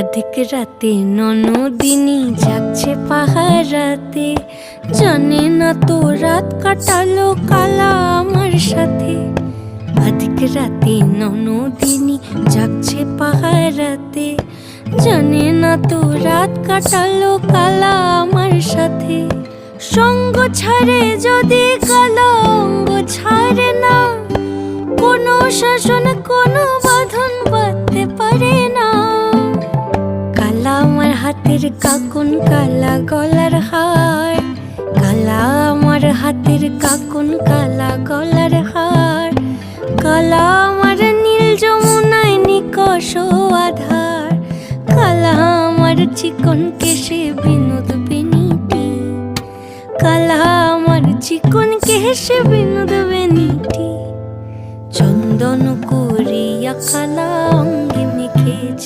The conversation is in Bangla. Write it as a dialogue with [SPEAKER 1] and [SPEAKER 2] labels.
[SPEAKER 1] অধিক রাতে ননদিনী জাগছে পাহারাতে, জানে না তো রাত কাটালো কালা আমার সাথে। অধিক রাতে ননদিনী জাগছে পাহারাতে, জানে না তো রাত কাটালো কালা আমার সাথে। সঙ্গ ছাড়ে যদি কালা অঙ্গ ছাড়ে না, কোনো শাসন কোনো বাঁধন বাঁধতে পারে না। কালা আমার হাতের কাকুন কালা গলার হার, কালা আমার হাতের কাকুন কালা গলার হার। কালা আমার নীল যমুনায় নিকষ আধার, কালা আমার চিকন কেশে বিনোদ বেনিটি, কালা আমার চিকন কেশে বিনোদ বেনিটি। চন্দন করিয়া কালা অঙ্গে মেখেছে